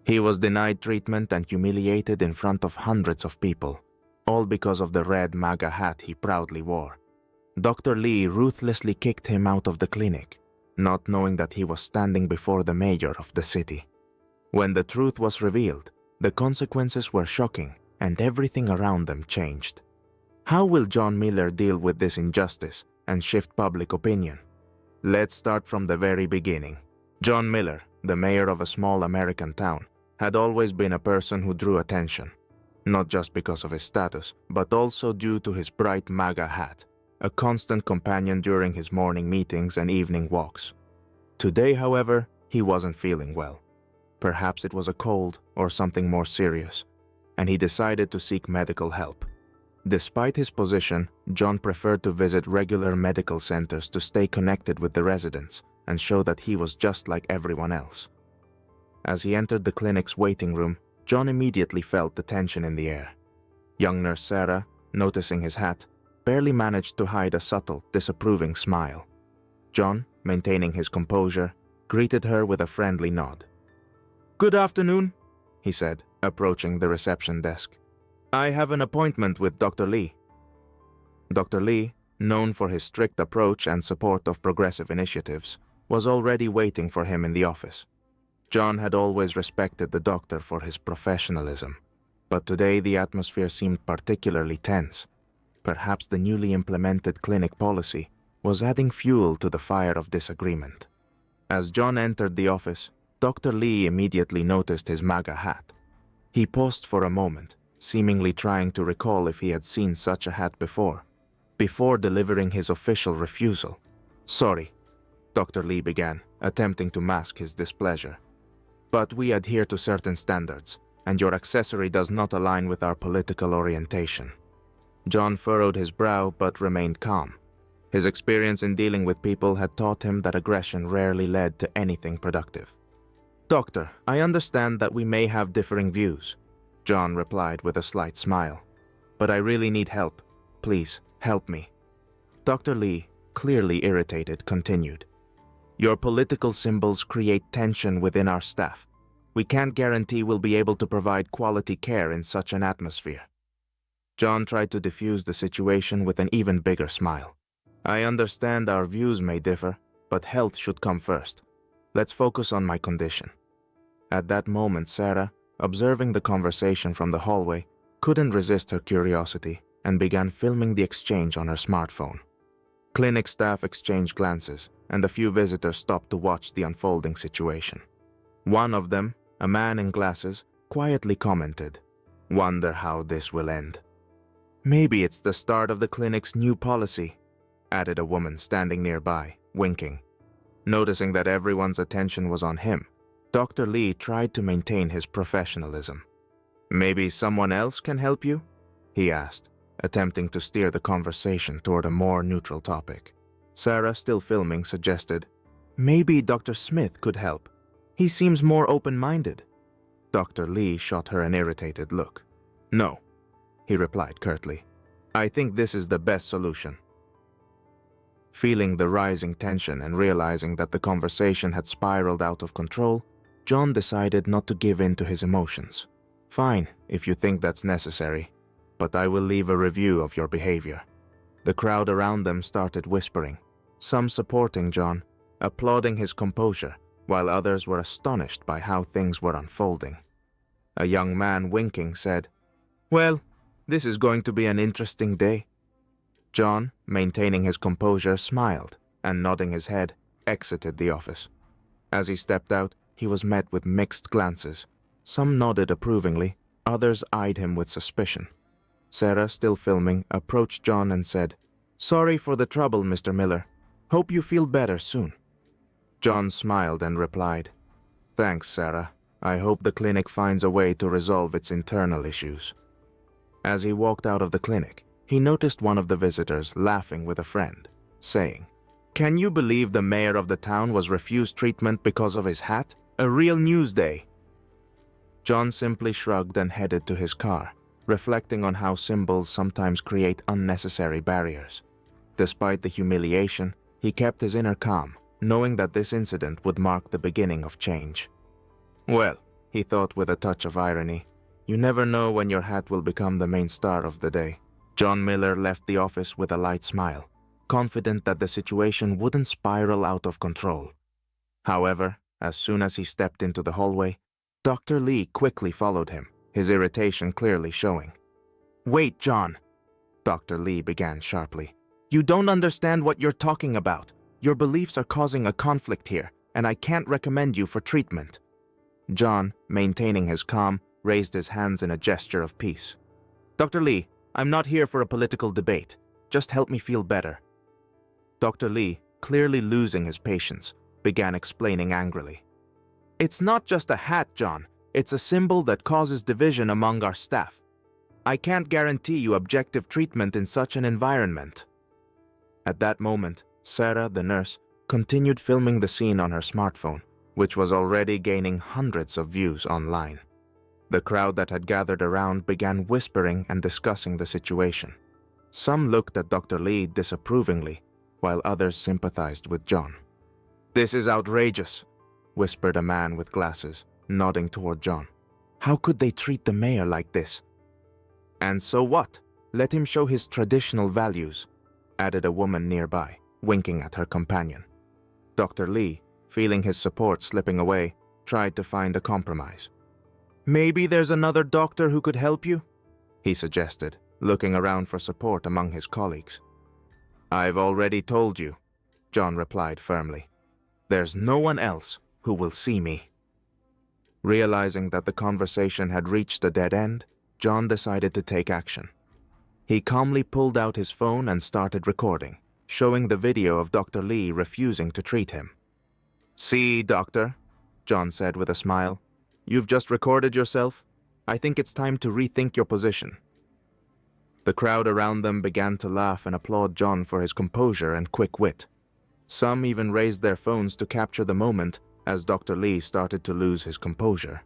He was denied treatment and humiliated in front of hundreds of people, all because of the red MAGA hat he proudly wore. Dr. Lee ruthlessly kicked him out of the clinic, not knowing that he was standing before the mayor of the city. When the truth was revealed, the consequences were shocking and everything around them changed. How will John Miller deal with this injustice and shift public opinion? Let's start from the very beginning. John Miller, the mayor of a small American town, had always been a person who drew attention, not just because of his status, but also due to his bright MAGA hat, a constant companion during his morning meetings and evening walks. Today, however, he wasn't feeling well. Perhaps it was a cold or something more serious, and he decided to seek medical help. Despite his position, John preferred to visit regular medical centers to stay connected with the residents and show that he was just like everyone else. As he entered the clinic's waiting room, John immediately felt the tension in the air. Young nurse Sarah, noticing his hat, barely managed to hide a subtle, disapproving smile. John, maintaining his composure, greeted her with a friendly nod. "Good afternoon," he said, approaching the reception desk. "I have an appointment with Dr. Lee." Dr. Lee, known for his strict approach and support of progressive initiatives, was already waiting for him in the office. John had always respected the doctor for his professionalism, but today the atmosphere seemed particularly tense. Perhaps the newly implemented clinic policy was adding fuel to the fire of disagreement. As John entered the office, Dr. Lee immediately noticed his MAGA hat. He paused for a moment, seemingly trying to recall if he had seen such a hat before delivering his official refusal. "Sorry," Dr. Lee began, attempting to mask his displeasure. "But we adhere to certain standards, and your accessory does not align with our political orientation." John furrowed his brow but remained calm. His experience in dealing with people had taught him that aggression rarely led to anything productive. "Doctor, I understand that we may have differing views," John replied with a slight smile. "But I really need help. Please, help me." Dr. Lee, clearly irritated, continued. "Your political symbols create tension within our staff. We can't guarantee we'll be able to provide quality care in such an atmosphere." John tried to diffuse the situation with an even bigger smile. "I understand our views may differ, but health should come first. Let's focus on my condition." At that moment, Sarah, observing the conversation from the hallway, couldn't resist her curiosity and began filming the exchange on her smartphone. Clinic staff exchanged glances, and a few visitors stopped to watch the unfolding situation. One of them, a man in glasses, quietly commented, "Wonder how this will end." "Maybe it's the start of the clinic's new policy," added a woman standing nearby, winking. Noticing that everyone's attention was on him, Dr. Lee tried to maintain his professionalism. "Maybe someone else can help you?" he asked, attempting to steer the conversation toward a more neutral topic. Sarah, still filming, suggested, "Maybe Dr. Smith could help. He seems more open-minded." Dr. Lee shot her an irritated look. "No," he replied curtly. "I think this is the best solution." Feeling the rising tension and realizing that the conversation had spiraled out of control, John decided not to give in to his emotions. "Fine, if you think that's necessary, but I will leave a review of your behavior." The crowd around them started whispering, some supporting John, applauding his composure, while others were astonished by how things were unfolding. A young man winking said, "Well, this is going to be an interesting day." John, maintaining his composure, smiled and, nodding his head, exited the office. As he stepped out, he was met with mixed glances. Some nodded approvingly, others eyed him with suspicion. Sarah, still filming, approached John and said, "Sorry for the trouble, Mr. Miller. Hope you feel better soon." John smiled and replied, "Thanks, Sarah. I hope the clinic finds a way to resolve its internal issues." As he walked out of the clinic, he noticed one of the visitors laughing with a friend, saying, "Can you believe the mayor of the town was refused treatment because of his hat? A real news day." John simply shrugged and headed to his car, reflecting on how symbols sometimes create unnecessary barriers. Despite the humiliation, he kept his inner calm, knowing that this incident would mark the beginning of change. "Well," he thought with a touch of irony. You never know when your hat will become the main star of the day. John Miller left the office with a light smile, confident that the situation wouldn't spiral out of control. However, as soon as he stepped into the hallway, Dr. Lee quickly followed him, his irritation clearly showing. "Wait, John," Dr. Lee began sharply. "You don't understand what you're talking about. Your beliefs are causing a conflict here, and I can't recommend you for treatment." John, maintaining his calm, raised his hands in a gesture of peace. "Dr. Lee, I'm not here for a political debate. Just help me feel better." Dr. Lee, clearly losing his patience, began explaining angrily. "It's not just a hat, John. It's a symbol that causes division among our staff. I can't guarantee you objective treatment in such an environment." At that moment, Sarah, the nurse, continued filming the scene on her smartphone, which was already gaining hundreds of views online. The crowd that had gathered around began whispering and discussing the situation. Some looked at Dr. Lee disapprovingly, while others sympathized with John. "This is outrageous," whispered a man with glasses, nodding toward John. "How could they treat the mayor like this?" "And so what? Let him show his traditional values," added a woman nearby, winking at her companion. Dr. Lee, feeling his support slipping away, tried to find a compromise. "Maybe there's another doctor who could help you?" he suggested, looking around for support among his colleagues. "I've already told you," John replied firmly. "There's no one else who will see me." Realizing that the conversation had reached a dead end, John decided to take action. He calmly pulled out his phone and started recording, showing the video of Dr. Lee refusing to treat him. "See, doctor," John said with a smile. "You've just recorded yourself. I think it's time to rethink your position." The crowd around them began to laugh and applaud John for his composure and quick wit. Some even raised their phones to capture the moment as Dr. Lee started to lose his composure.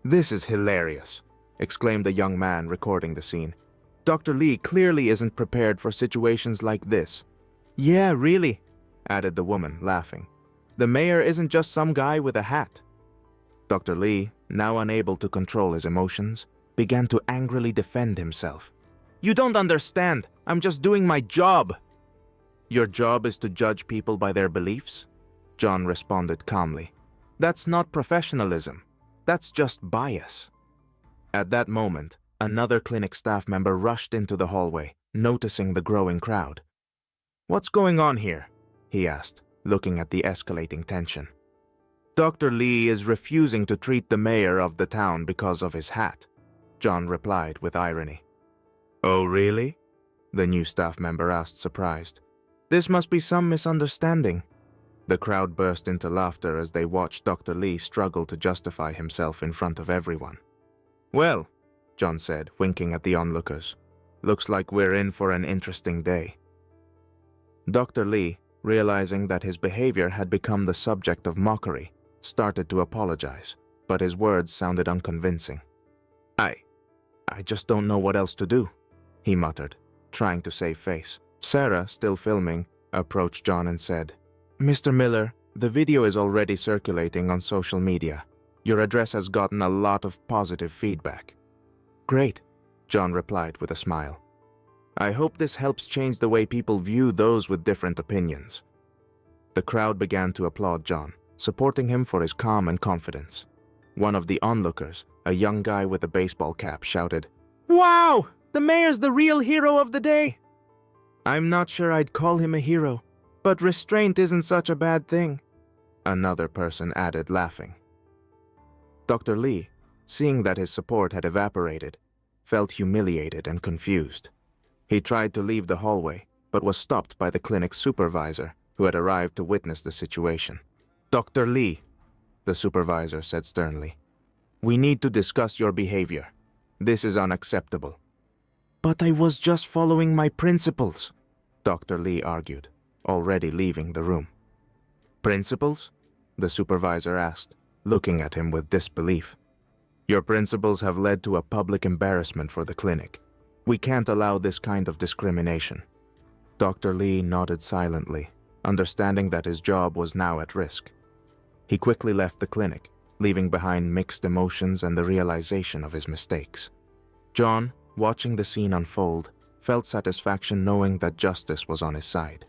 "This is hilarious," exclaimed a young man recording the scene. "Dr. Lee clearly isn't prepared for situations like this." "Yeah, really," added the woman, laughing. "The mayor isn't just some guy with a hat." Dr. Lee, now unable to control his emotions, began to angrily defend himself. "You don't understand. I'm just doing my job." "Your job is to judge people by their beliefs?" John responded calmly. "That's not professionalism. That's just bias." At that moment, another clinic staff member rushed into the hallway, noticing the growing crowd. "What's going on here?" he asked, looking at the escalating tension. "Dr. Lee is refusing to treat the mayor of the town because of his hat," John replied with irony. "Oh, really?" the new staff member asked, surprised. "This must be some misunderstanding." The crowd burst into laughter as they watched Dr. Lee struggle to justify himself in front of everyone. "Well," John said, winking at the onlookers, "looks like we're in for an interesting day." Dr. Lee, realizing that his behavior had become the subject of mockery, started to apologize, but his words sounded unconvincing. I just don't know what else to do," he muttered, trying to save face. Sarah, still filming, approached John and said, "Mr. Miller, the video is already circulating on social media. Your address has gotten a lot of positive feedback." "Great," John replied with a smile. "I hope this helps change the way people view those with different opinions." The crowd began to applaud John, supporting him for his calm and confidence. One of the onlookers, a young guy with a baseball cap, shouted, "Wow! The mayor's the real hero of the day!" "I'm not sure I'd call him a hero, but restraint isn't such a bad thing," another person added, laughing. Dr. Lee, seeing that his support had evaporated, felt humiliated and confused. He tried to leave the hallway, but was stopped by the clinic's supervisor, who had arrived to witness the situation. "Dr. Lee," the supervisor said sternly, "we need to discuss your behavior. This is unacceptable." "But I was just following my principles," Dr. Lee argued, already leaving the room. "Principles?" the supervisor asked, looking at him with disbelief. "Your principles have led to a public embarrassment for the clinic. We can't allow this kind of discrimination." Dr. Lee nodded silently, understanding that his job was now at risk. He quickly left the clinic, leaving behind mixed emotions and the realization of his mistakes. John, watching the scene unfold, felt satisfaction knowing that justice was on his side.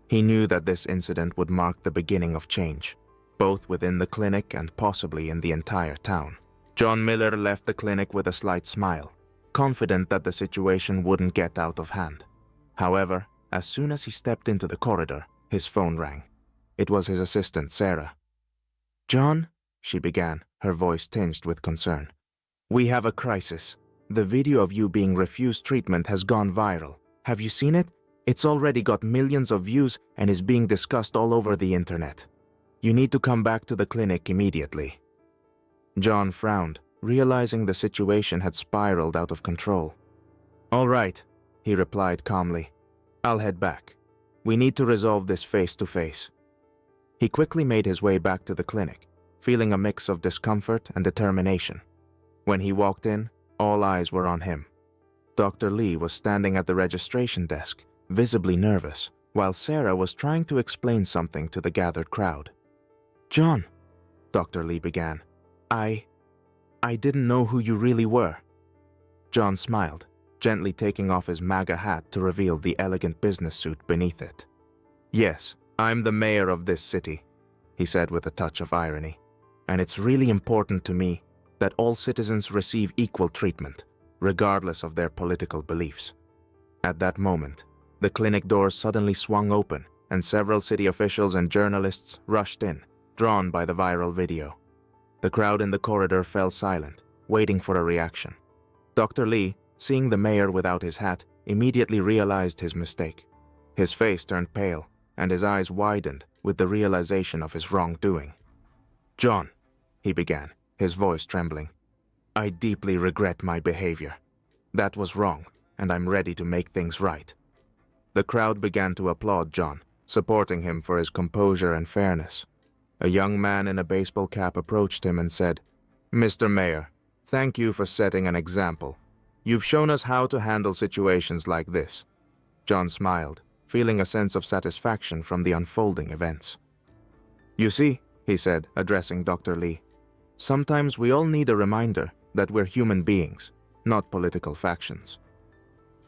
He knew that this incident would mark the beginning of change, both within the clinic and possibly in the entire town. John Miller left the clinic with a slight smile, confident that the situation wouldn't get out of hand. However, as soon as he stepped into the corridor, his phone rang. It was his assistant, Sarah. "John," she began, her voice tinged with concern. "We have a crisis. The video of you being refused treatment has gone viral. Have you seen it? It's already got millions of views and is being discussed all over the internet. You need to come back to the clinic immediately." John frowned, realizing the situation had spiraled out of control. "All right," he replied calmly. "I'll head back. We need to resolve this face to face." He quickly made his way back to the clinic, feeling a mix of discomfort and determination. When he walked in, all eyes were on him. Dr. Lee was standing at the registration desk, visibly nervous, while Sarah was trying to explain something to the gathered crowd. "John," Dr. Lee began, I didn't know who you really were." John smiled, gently taking off his MAGA hat to reveal the elegant business suit beneath it. "Yes, I'm the mayor of this city," he said with a touch of irony, "and it's really important to me that all citizens receive equal treatment, regardless of their political beliefs." At that moment, the clinic doors suddenly swung open and several city officials and journalists rushed in, drawn by the viral video. The crowd in the corridor fell silent, waiting for a reaction. Dr. Lee, seeing the mayor without his hat, immediately realized his mistake. His face turned pale, and his eyes widened with the realization of his wrongdoing. "John," he began, his voice trembling, "I deeply regret my behavior. That was wrong, and I'm ready to make things right." The crowd began to applaud John, supporting him for his composure and fairness. A young man in a baseball cap approached him and said, "Mr. Mayor, thank you for setting an example. You've shown us how to handle situations like this." John smiled, feeling a sense of satisfaction from the unfolding events. "You see," he said, addressing Dr. Lee, "sometimes we all need a reminder that we're human beings, not political factions."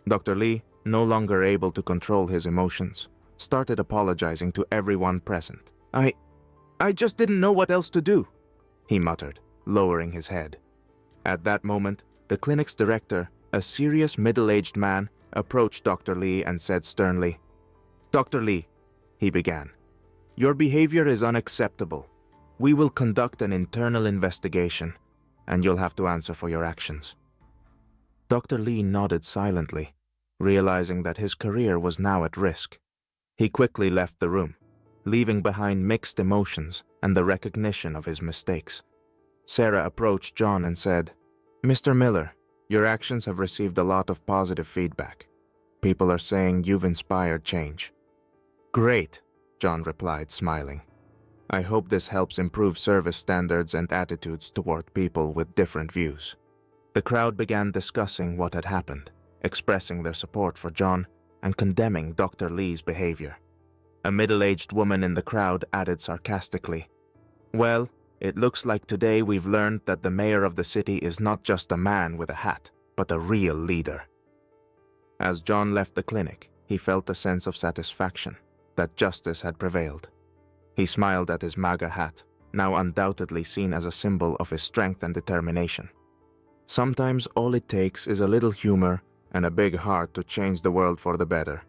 Dr. Lee, no longer able to control his emotions, started apologizing to everyone present. I just didn't know what else to do," he muttered, lowering his head. At that moment, the clinic's director, a serious middle-aged man, approached Dr. Lee and said sternly, "Dr. Lee," he began, "your behavior is unacceptable. We will conduct an internal investigation, and you'll have to answer for your actions." Dr. Lee nodded silently, realizing that his career was now at risk. He quickly left the room, leaving behind mixed emotions and the recognition of his mistakes. Sarah approached John and said, "Mr. Miller, your actions have received a lot of positive feedback. People are saying you've inspired change." "Great," John replied, smiling. "I hope this helps improve service standards and attitudes toward people with different views." The crowd began discussing what had happened, expressing their support for John and condemning Dr. Lee's behavior. A middle-aged woman in the crowd added sarcastically, "Well, it looks like today we've learned that the mayor of the city is not just a man with a hat, but a real leader." As John left the clinic, he felt a sense of satisfaction that justice had prevailed. He smiled at his MAGA hat, now undoubtedly seen as a symbol of his strength and determination. Sometimes all it takes is a little humor and a big heart to change the world for the better,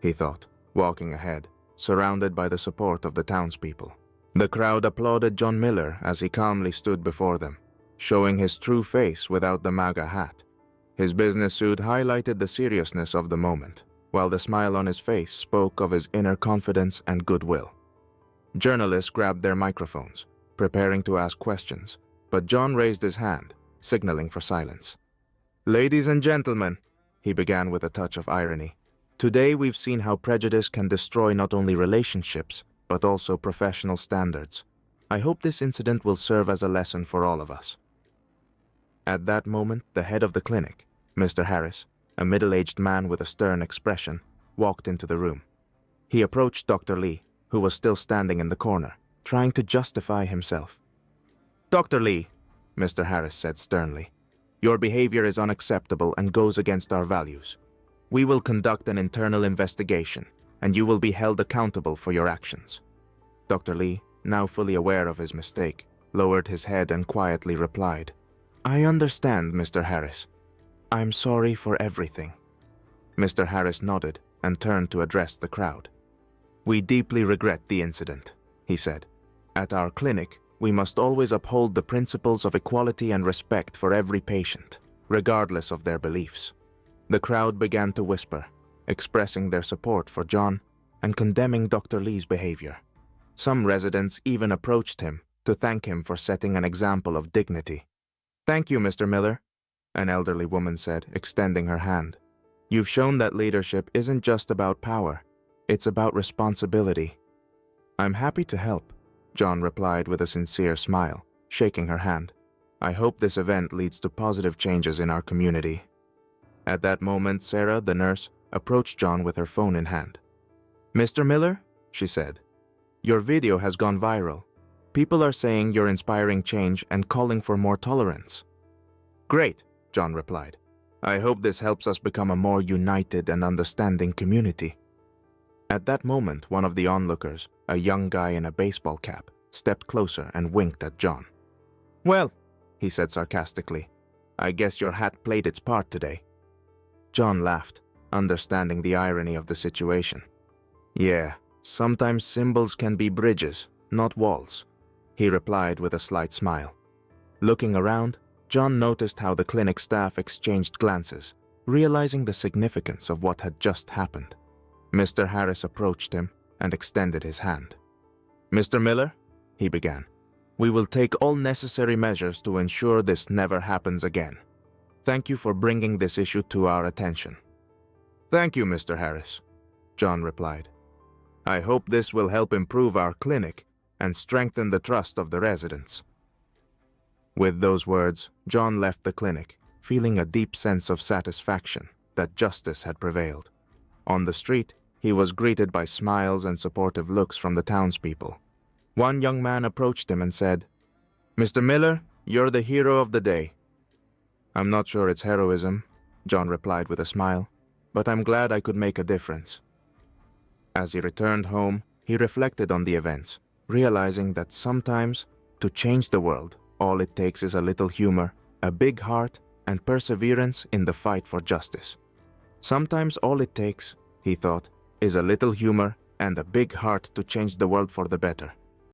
he thought, walking ahead, surrounded by the support of the townspeople. The crowd applauded John Miller as he calmly stood before them, showing his true face without the MAGA hat. His business suit highlighted the seriousness of the moment, while the smile on his face spoke of his inner confidence and goodwill. Journalists grabbed their microphones, preparing to ask questions, but John raised his hand, signaling for silence. "Ladies and gentlemen," he began with a touch of irony, "today we've seen how prejudice can destroy not only relationships, but also professional standards. I hope this incident will serve as a lesson for all of us." At that moment, the head of the clinic, Mr. Harris, a middle-aged man with a stern expression, walked into the room. He approached Dr. Lee, who was still standing in the corner, trying to justify himself. Dr. Lee, Mr. Harris said sternly, your behavior is unacceptable and goes against our values. We will conduct an internal investigation, and you will be held accountable for your actions. Dr. Lee, now fully aware of his mistake, lowered his head and quietly replied, I understand, Mr. Harris. I'm sorry for everything. Mr. Harris nodded and turned to address the crowd. We deeply regret the incident, he said. At our clinic, we must always uphold the principles of equality and respect for every patient, regardless of their beliefs. The crowd began to whisper, expressing their support for John and condemning Dr. Lee's behavior. Some residents even approached him to thank him for setting an example of dignity. Thank you, Mr. Miller, an elderly woman said, extending her hand. You've shown that leadership isn't just about power, it's about responsibility. I'm happy to help, John replied with a sincere smile, shaking her hand. I hope this event leads to positive changes in our community. At that moment, Sarah, the nurse, approached John with her phone in hand. Mr. Miller, she said, your video has gone viral. People are saying you're inspiring change and calling for more tolerance. Great, John replied. I hope this helps us become a more united and understanding community. At that moment, one of the onlookers, a young guy in a baseball cap, stepped closer and winked at John. Well, he said sarcastically, I guess your hat played its part today. John laughed, understanding the irony of the situation. Yeah, sometimes symbols can be bridges, not walls, he replied with a slight smile. Looking around, John noticed how the clinic staff exchanged glances, realizing the significance of what had just happened. Mr. Harris approached him and extended his hand. Mr. Miller, he began, we will take all necessary measures to ensure this never happens again. Thank you for bringing this issue to our attention. Thank you, Mr. Harris, John replied. I hope this will help improve our clinic and strengthen the trust of the residents. With those words, John left the clinic, feeling a deep sense of satisfaction that justice had prevailed. On the street, he was greeted by smiles and supportive looks from the townspeople. One young man approached him and said, Mr. Miller, you're the hero of the day. I'm not sure it's heroism, John replied with a smile, but I'm glad I could make a difference. As he returned home, he reflected on the events, realizing that sometimes, to change the world, all it takes is a little humor, a big heart, and perseverance in the fight for justice. Sometimes all it takes, he thought, is a little humor and a big heart to change the world for the better.